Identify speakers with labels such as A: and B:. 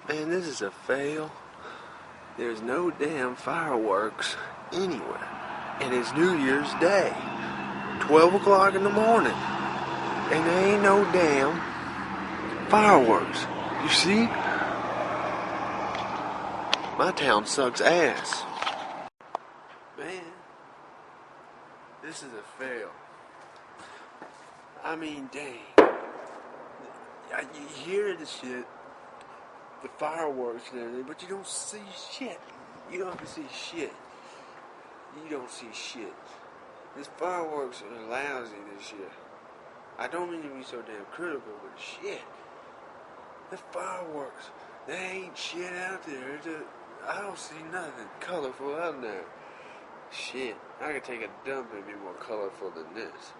A: Man, this is a fail. There's no damn fireworks anywhere. And it's New Year's Day. 12 o'clock in the morning. And there ain't no damn fireworks. You see? My town sucks ass. Man, this is a fail. I mean, dang. You hear the shit, the fireworks and everything, but you don't see shit. You don't have to see shit. You don't see shit. These fireworks are lousy this year. I don't mean to be so damn critical, but shit. The fireworks, there ain't shit out there. I don't see nothing colorful out there. Shit, I could take a dump and be more colorful than this.